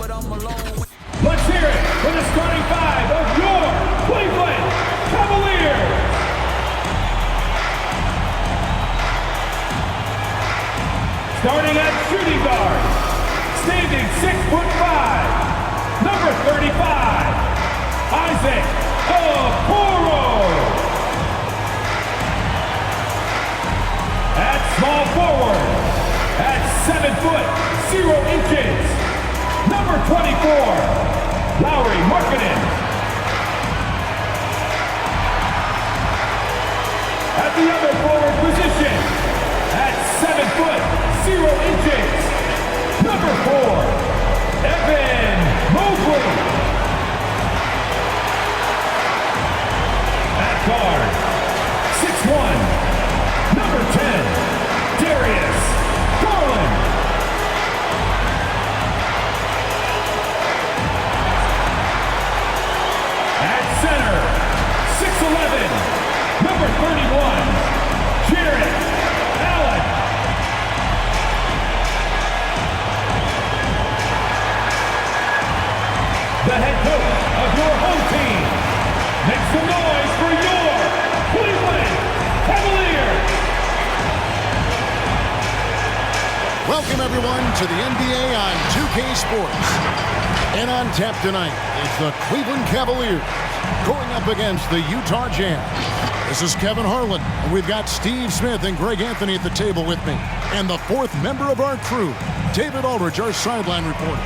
Let's hear it for the starting five of your Cleveland Cavaliers. Starting at shooting guard, standing 6'5", number 35, Isaac Okoro. At small forward, at 7 foot 0 inches, number 24, Lowry Markkanen. At the other forward position, at 7 foot 0 inches, number 4, Evan Mobley. At guard, 6'1", number 10, Darius Garland. At center, 6'11", number 31, Jared Allen. The head coach of your home team. Make some noise for your Cleveland Cavaliers. Welcome, everyone, to the NBA on 2K Sports. And on tap tonight is the Cleveland Cavaliers going up against the Utah Jazz. This is Kevin Harlan, and we've got Steve Smith and Greg Anthony at the table with me. And the fourth member of our crew, David Aldridge, our sideline reporter.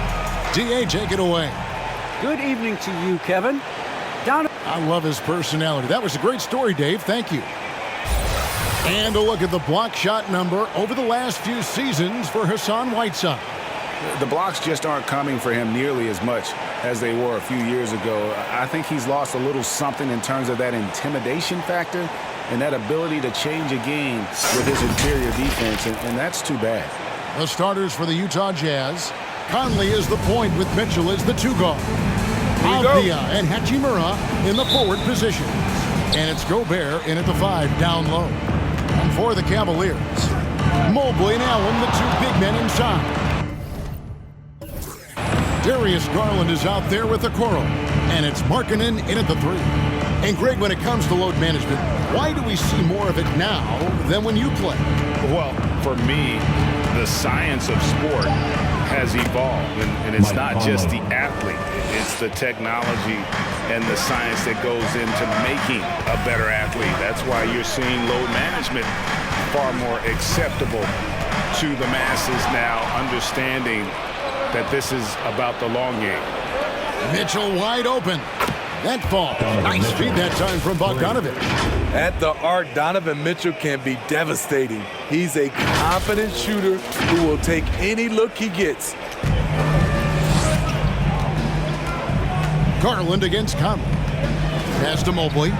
DA, take it away. Good evening to you, Kevin. I love his personality. That was a great story, Dave. Thank you. And a look at the block shot number over the last few seasons for Hassan Whiteside. The blocks just aren't coming for him nearly as much as they were a few years ago. I think he's lost a little something in terms of that intimidation factor and that ability to change a game with his interior defense, and that's too bad. The starters for the Utah Jazz. Conley is the point with Mitchell as the two guard. Avdia and Hachimura in the forward positions. And it's Gobert in at the 5 down low. And for the Cavaliers, Mobley and Allen, the two big men inside. Darius Garland is out there with the Okoro. And it's Markkanen in at the 3. And Greg, when it comes to load management, why do we see more of it now than when you play? Well, for me, the science of sport has evolved, and it's not just the athlete, it's the technology and the science that goes into making a better athlete. That's why you're seeing load management far more acceptable to the masses now, understanding that this is about the long game. Mitchell wide open. That fall. Nice feed that time from Bogdanovich. At the arc, Donovan Mitchell can be devastating. He's a confident shooter who will take any look he gets. Garland against Conley. Pass to Mobley.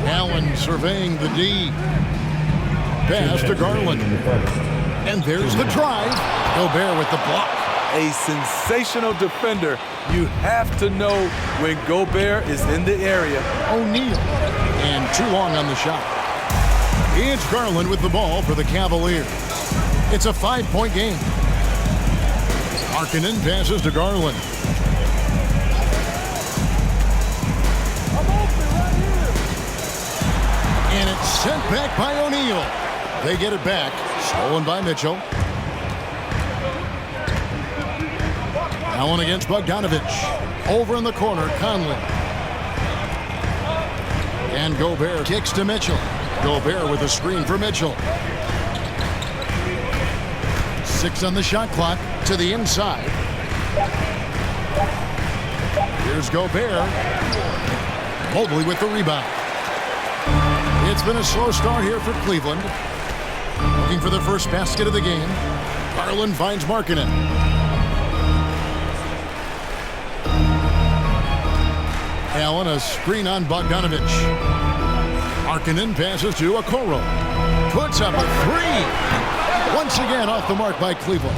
Allen surveying the D. Pass to Garland. And there's the drive. Gobert with the block. A sensational defender. You have to know when Gobert is in the area. O'Neal. And too long on the shot. It's Garland with the ball for the Cavaliers. It's a 5-point game. Markkanen passes to Garland. And it's sent back by O'Neal. They get it back. Stolen by Mitchell. Allen against Bogdanovich. Over in the corner, Conley. And Gobert kicks to Mitchell. Gobert with a screen for Mitchell. 6 on the shot clock to the inside. Here's Gobert. Mobley with the rebound. It's been a slow start here for Cleveland. Looking for the first basket of the game. Garland finds Markkanen. Allen, a screen on Bogdanovich. Markkanen passes to Okoro. Puts up a 3. Once again off the mark by Cleveland.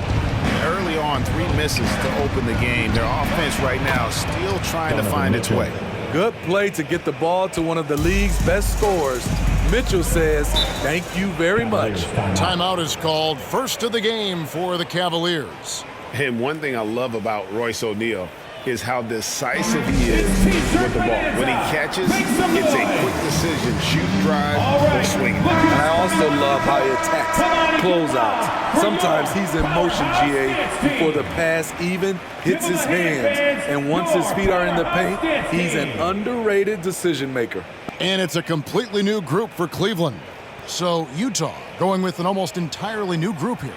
Early on, 3 misses to open the game. Their offense right now still trying to find its way. Good play to get the ball to one of the league's best scorers. Mitchell says, thank you very much. Timeout is called. First of the game for the Cavaliers. And one thing I love about Royce O'Neal is how decisive he is with the ball. When he catches, it's a quick decision, shoot, drive, or swing. And I also love how he attacks closeouts. Sometimes he's in motion, GA, before the pass even hits his hands. And once his feet are in the paint, he's an underrated decision maker. And it's a completely new group for Cleveland. So Utah going with an almost entirely new group here.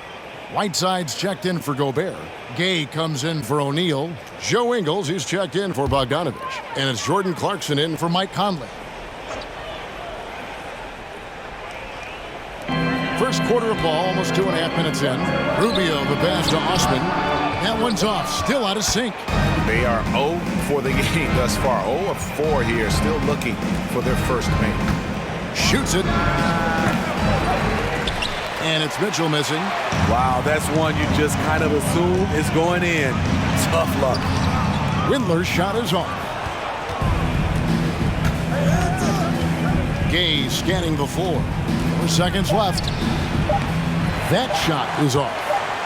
Whiteside's checked in for Gobert. Gay comes in for O'Neal. Joe Ingles, he's checked in for Bogdanovich. And it's Jordan Clarkson in for Mike Conley. First quarter of ball, almost 2.5 minutes in. Rubio, the pass to Osman. That one's off, still out of sync. They are 0 for the game thus far. 0 of 4 here, still looking for their first make. Shoots it. And it's Mitchell missing. Wow, that's one you just kind of assume is going in. Tough luck. Windler's shot is off. Gay scanning the floor. 4 seconds left. That shot is off.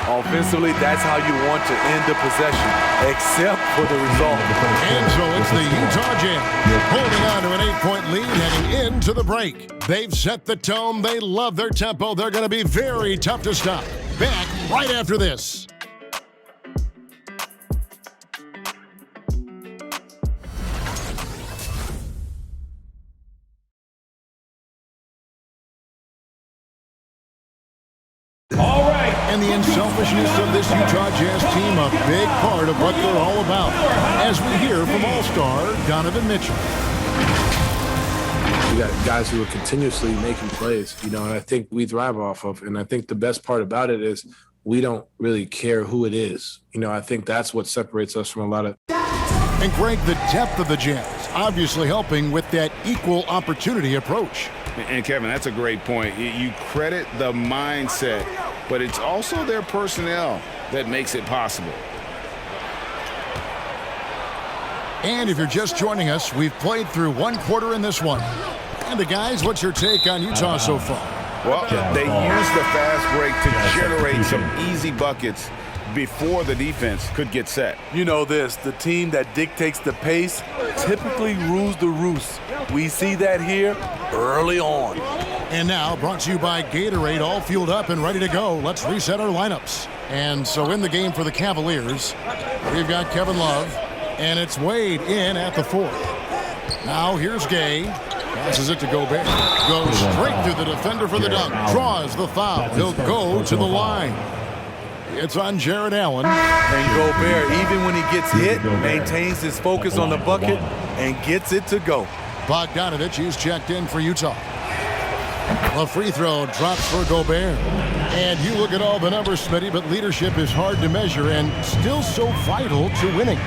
Offensively, that's how you want to end the possession, except for the result. And so it's the Utah Jazz holding on to an 8-point lead heading into the break. They've set the tone. They love their tempo. They're going to be very tough to stop. Back right after this. And the unselfishness of this Utah Jazz team, a big part of what they're all about. As we hear from All-Star Donovan Mitchell. We got guys who are continuously making plays, and I think we thrive off of. And I think the best part about it is we don't really care who it is. I think that's what separates us from a lot of. And Greg, the depth of the Jazz obviously helping with that equal opportunity approach. And Kevin, that's a great point. You credit the mindset, but it's also their personnel that makes it possible. And if you're just joining us, we've played through 1 quarter in this one. And the guys, what's your take on Utah so far? Well, they used the fast break to generate some easy buckets before the defense could get set. You know this, the team that dictates the pace typically rules the roost. We see that here early on. And now, brought to you by Gatorade, all fueled up and ready to go. Let's reset our lineups. And so in the game for the Cavaliers, we've got Kevin Love, and it's Wade in at the 4th. Now here's Gay. Passes it to Gobert. Goes straight through the defender for the dunk. Draws the foul. He'll go to the line. It's on Jared Allen. And Gobert, even when he gets hit, maintains his focus on the bucket and gets it to go. Bogdanovich, he's checked in for Utah. A free throw drops for Gobert. And you look at all the numbers, Smitty, but leadership is hard to measure and still so vital to winning.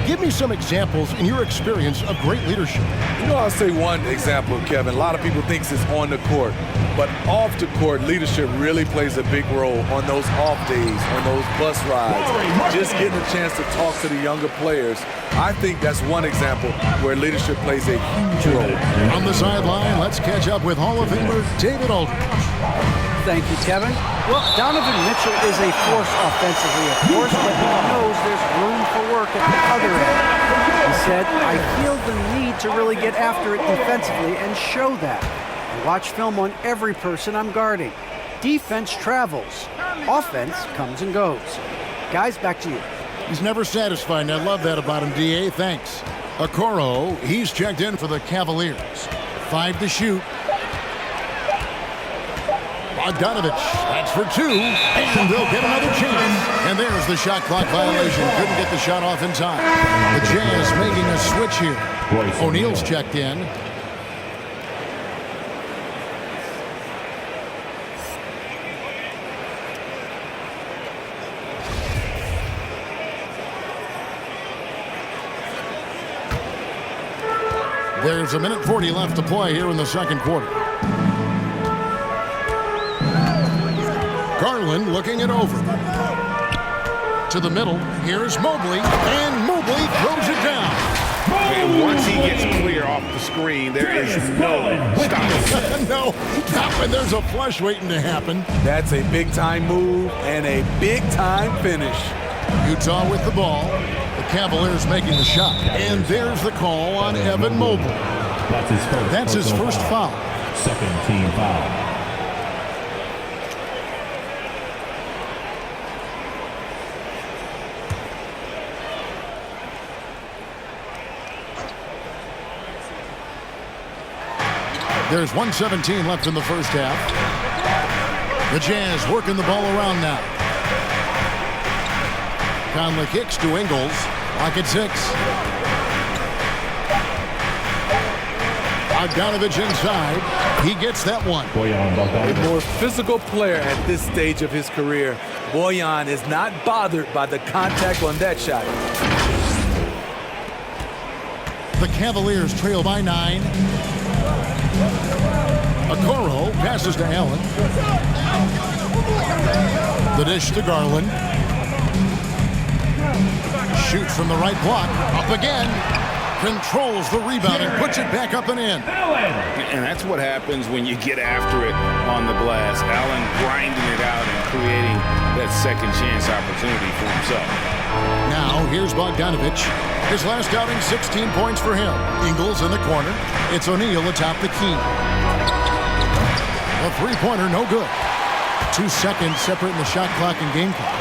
Give me some examples in your experience of great leadership. I'll say one example, Kevin. A lot of people think it's on the court, but off the court, leadership really plays a big role on those off days, on those bus rides, just getting a chance to talk to the younger players. I think that's one example where leadership plays a huge role. On the sideline, let's catch up with Hall of Famer David Aldridge. Thank you, Kevin. Well, Donovan Mitchell is a force offensively, of course, but he knows there's room for work at the other end. He said, I feel the need to really get after it defensively and show that. I watch film on every person I'm guarding. Defense travels. Offense comes and goes. Guys, back to you. He's never satisfied, and I love that about him, D.A. Thanks. Okoro, he's checked in for the Cavaliers. 5 to shoot. Bogdanovich, that's for 2, and they'll get another chance. And there's the shot clock violation. Couldn't get the shot off in time. The Jazz making a switch here. O'Neal's checked in. There's 1:40 left to play here in the second quarter. Garland looking it over. To the middle. Here's Mobley. And Mobley throws it down. And once he gets clear off the screen, there is no stopping. No, not when there's a flush waiting to happen. That's a big-time move and a big-time finish. Utah with the ball. The Cavaliers making the shot. And there's the call on Evan Mobley. That's his first foul. Second team foul. There's 1:17 left in the first half. The Jazz working the ball around now. Conley kicks to Ingles. Lock at 6. Bogdanovich inside. He gets that one. A more physical player at this stage of his career. Bojan is not bothered by the contact on that shot. The Cavaliers trail by 9. Okoro passes to Allen. The dish to Garland. Shoots from the right block. Up again. Controls the rebound and puts it back up and in. And that's what happens when you get after it on the glass. Allen grinding it out and creating that second chance opportunity for himself. Now here's Bogdanovich. His last outing, 16 points for him. Ingles in the corner. It's O'Neal atop the key. A three-pointer, no good. 2 seconds separating the shot clock and game clock.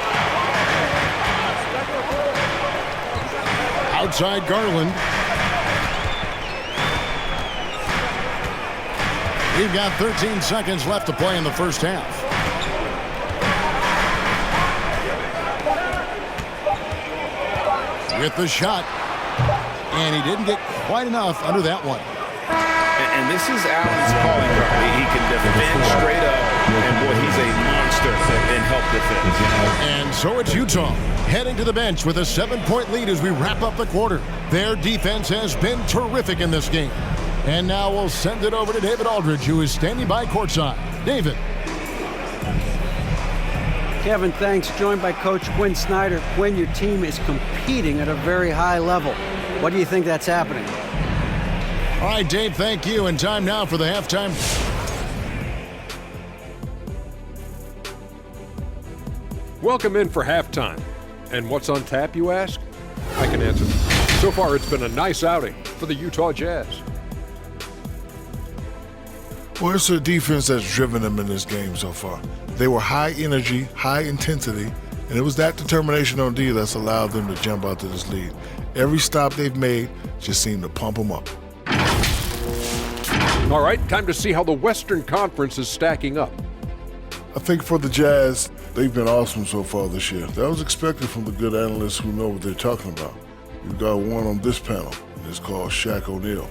Outside Garland. We've got 13 seconds left to play in the first half. With the shot. And he didn't get quite enough under that one. And this is Allen's calling card. He can defend straight up, and boy, he's a monster in help defense. And so it's Utah heading to the bench with a 7-point lead as we wrap up the quarter. Their defense has been terrific in this game. And now we'll send it over to David Aldridge, who is standing by courtside. David. Kevin, thanks. Joined by Coach Quinn Snyder. Quinn, your team is competing at a very high level. What do you think that's happening? All right, Dave, thank you. And time now for the halftime. Welcome in for halftime. And what's on tap, you ask? I can answer. So far, it's been a nice outing for the Utah Jazz. Well, it's a defense that's driven them in this game so far. They were high energy, high intensity, and it was that determination on D that's allowed them to jump out to this lead. Every stop they've made just seemed to pump them up. All right, time to see how the Western Conference is stacking up. I think for the Jazz, they've been awesome so far this year. That was expected from the good analysts who know what they're talking about. You've got one on this panel, and it's called Shaq O'Neal.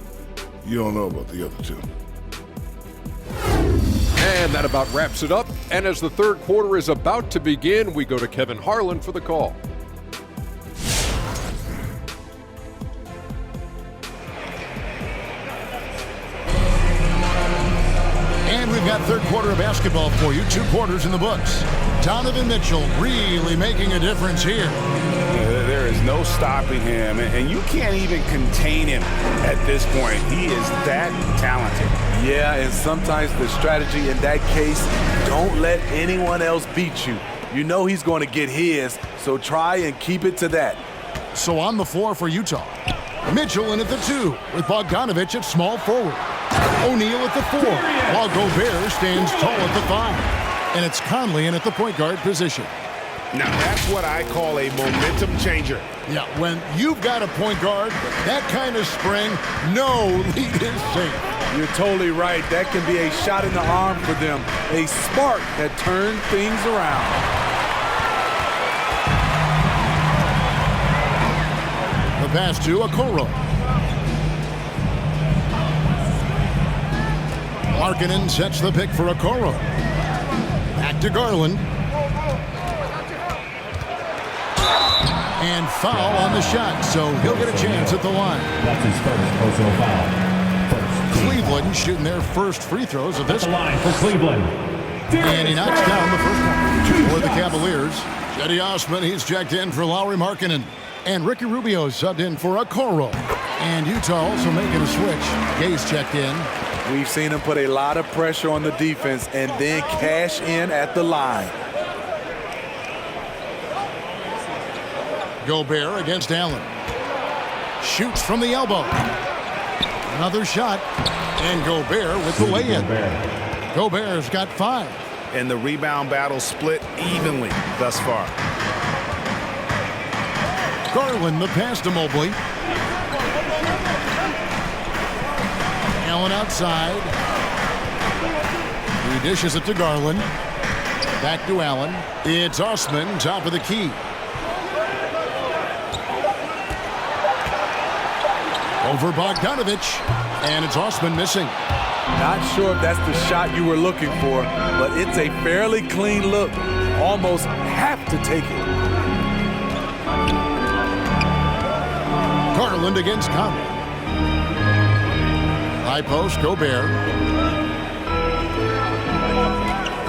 You don't know about the other two. And that about wraps it up. And as the third quarter is about to begin, we go to Kevin Harlan for the call. And we've got third quarter of basketball for you. 2 quarters in the books. Donovan Mitchell really making a difference here. There is no stopping him, and you can't even contain him at this point. He is that talented. Yeah, and sometimes the strategy in that case, don't let anyone else beat you. You know he's going to get his, so try and keep it to that. So on the floor for Utah. Mitchell in at the 2 with Bogdanovich at small forward. O'Neal at the 4 while Gobert stands tall at the 5. And it's Conley in at the point guard position. Now that's what I call a momentum changer. Yeah, when you've got a point guard, that kind of spring, no lead is safe. You're totally right. That can be a shot in the arm for them. A spark that turns things around. The pass to Okoro. Markkanen sets the pick for Okoro. Back to Garland. And foul on the shot, so he'll get a chance at the line. That's his first personal foul. Cleveland shooting their first free throws of this The line for Cleveland. And he knocks down the first one for the Cavaliers. Cedi Osman, he's checked in for Lauri Markkanen. And Ricky Rubio subbed in for Okoro. And Utah also making a switch. Gay's checked in. We've seen him put a lot of pressure on the defense and then cash in at the line. Gobert against Allen. Shoots from the elbow. Another shot. And Gobert with the lay-in. Gobert's got 5. And the rebound battle split evenly thus far. Garland the pass to Mobley. Allen outside. He dishes it to Garland. Back to Allen. It's Osman, top of the key. Over Bogdanovich. And it's Osman missing. Not sure if that's the shot you were looking for, but it's a fairly clean look. Almost have to take it. Garland against Conley. High post, Gobert.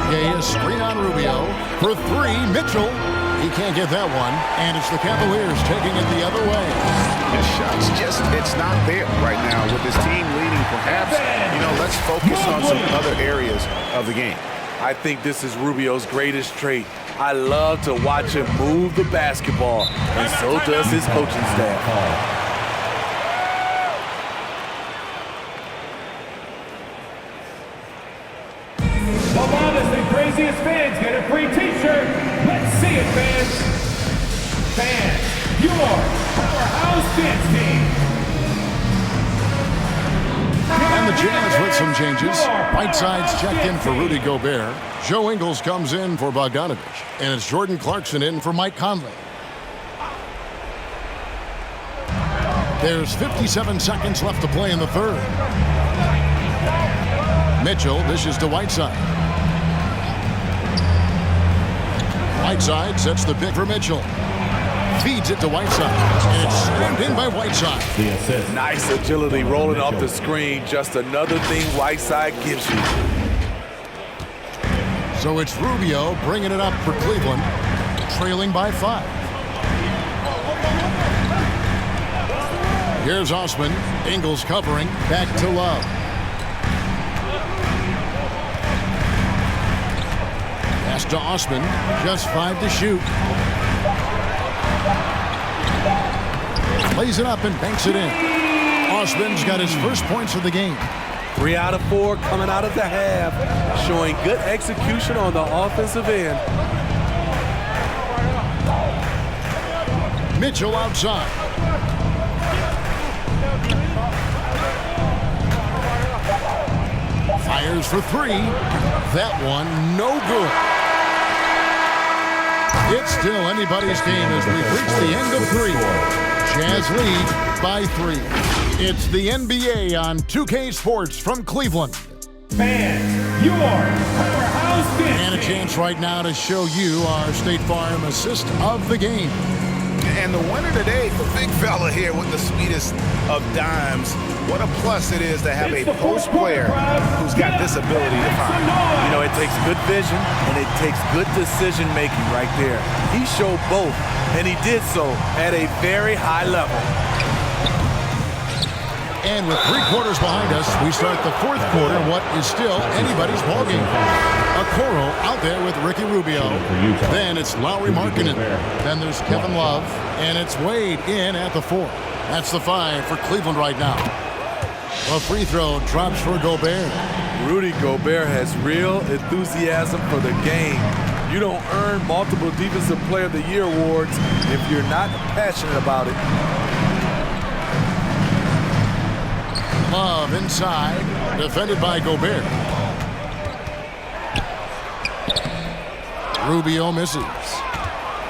Gay, a screen on Rubio. For 3, Mitchell. He can't get that one. And it's the Cavaliers taking it the other way. His shots it's not there right now with his team leading. Perhaps, let's focus on some other areas of the game. I think this is Rubio's greatest trait. I love to watch him move the basketball, and so does his coaching staff. The loudest and craziest fans get a free t-shirt. Let's see it, fans. Fans, your powerhouse dance team. And the Jazz with some changes. Whiteside's checked in for Rudy Gobert. Joe Ingles comes in for Bogdanovich. And it's Jordan Clarkson in for Mike Conley. There's 57 seconds left to play in the third. Mitchell dishes to Whiteside. Whiteside sets the pick for Mitchell. Feeds it to Whiteside. And it's slammed in by Whiteside. Nice agility rolling off the screen. Just another thing Whiteside gives you. So it's Rubio bringing it up for Cleveland, trailing by 5. Here's Osman. Ingles covering. Back to Love. Pass to Osman. Just 5 to shoot. Plays it up and banks it in. Osman's got his first points of the game. 3 out of 4 coming out of the half, showing good execution on the offensive end. Mitchell outside. Fires for 3. That one, no good. It's still anybody's game as we've reached the end of 3. Jazz lead by 3. It's the NBA on 2K Sports from Cleveland. Fans, your powerhouse dance And a chance right now to show you our State Farm assist of the game. And the winner today, the big fella here with the sweetest of dimes. What a plus it is to have a post player who's got this ability to find. You know, it takes good vision and it takes good decision making right there. He showed both, and he did so at a very high level. And with 3 quarters behind us, we start the 4th quarter, what is still anybody's ballgame. Okoro out there with Ricky Rubio. Then it's Lauri Markkanen. Then there's Kevin Love. And it's Wade in at the 4. That's the 5 for Cleveland right now. A free throw drops for Gobert. Rudy Gobert has real enthusiasm for the game. You don't earn multiple Defensive Player of the Year awards if you're not passionate about it. Love inside, defended by Gobert. Rubio misses.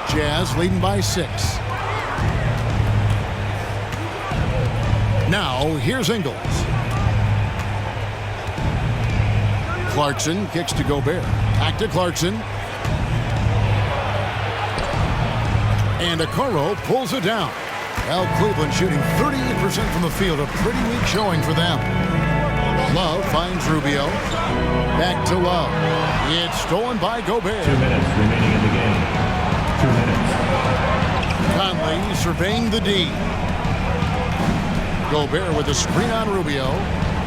Jazz leading by 6. Now, here's Ingles. Clarkson kicks to Gobert. Back to Clarkson. And Okoro pulls it down. Well, Cleveland shooting 38% from the field. A pretty weak showing for them. Love finds Rubio. Back to Love. It's stolen by Gobert. 2 minutes remaining in the game. 2 minutes. Conley Conley surveying the D. Gobert with a screen on Rubio.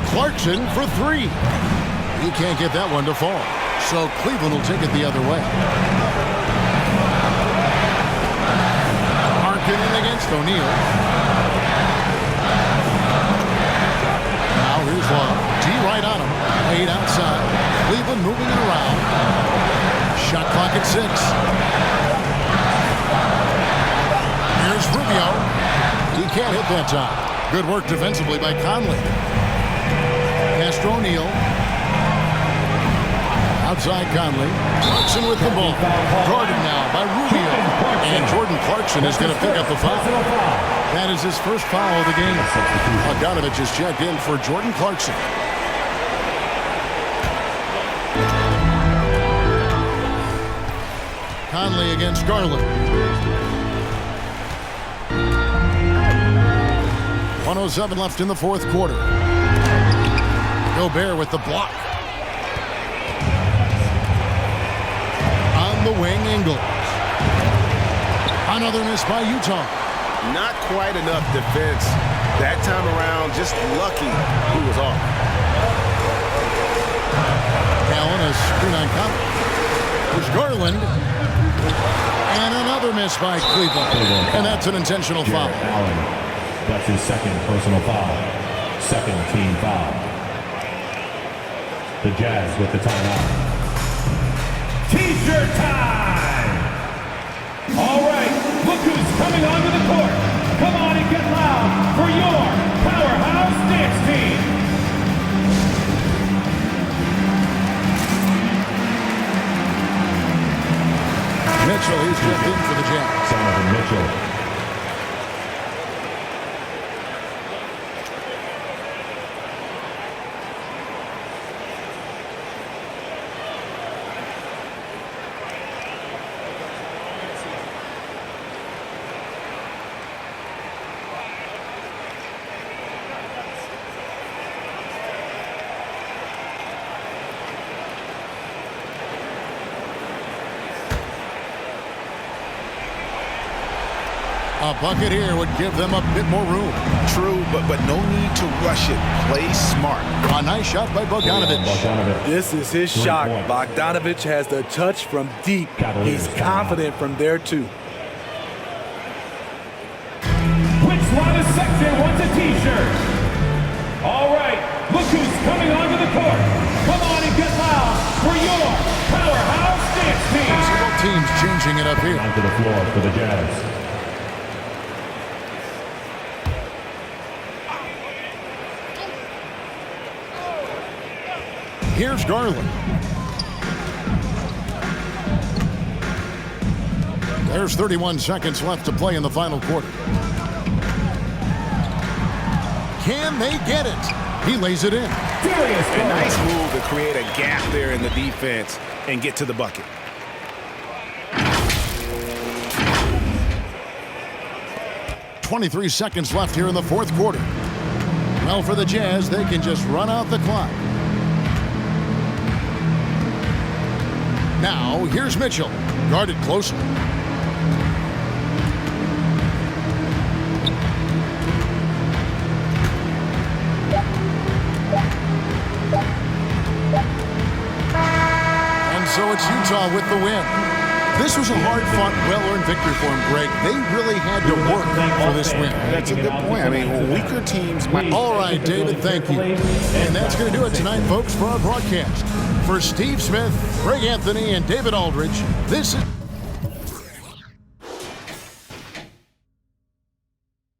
Clarkson for three. He can't get that one to fall. So Cleveland will take it the other way. Harkin in against O'Neal. Now here's Love. D right on him. Laid outside. Cleveland moving it around. Shot clock at 6. Here's Rubio. He can't hit that time. Good work defensively by Conley. Castro O'Neal. Outside Conley. Clarkson with the ball. Guarded now by Rubio. And Jordan Clarkson is going to pick up the foul. That is his first foul of the game. Bogdanovich is checked in for Jordan Clarkson. Conley against Garland. 1:07 left in the fourth quarter. Gobert with the block. On the wing, Ingles. Another miss by Utah. Not quite enough defense that time around. Just lucky he was off. Allen is screen on Conley. There's Garland. And another miss by Cleveland. And that's an intentional foul. Allen. That's his second personal foul. Second team foul. The Jazz with the timeout. T-shirt time! All right, look who's coming onto the court. Come on and get loud for your powerhouse dance team. Mitchell, he's checked in for the Jazz. Donovan Mitchell. A bucket here would give them a bit more room. True, but no need to rush it. Play smart. A nice shot by Bogdanovich. This is his shot. Bogdanovich has the touch from deep. He's confident from there, too. Which line of section wants a T-shirt? All right, look who's coming onto the court. Come on and get loud for your powerhouse dance team. Both teams changing it up here. Onto the floor for the Jazz. Here's Garland. There's 31 seconds left to play in the final quarter. Can they get it? He lays it in. A nice move to create a gap there in the defense and get to the bucket. .23 seconds left here in the fourth quarter. Well, for the Jazz, they can just run out the clock. Now, here's Mitchell, guarded closer. And so it's Utah with the win. This was a hard-fought, well-earned victory for them, Greg. They really had to work for this win. That's a good point. I mean, weaker teams might... All right, David, thank you. And that's going to do it tonight, folks, for our broadcast. For Steve Smith, Greg Anthony, and David Aldridge, this is...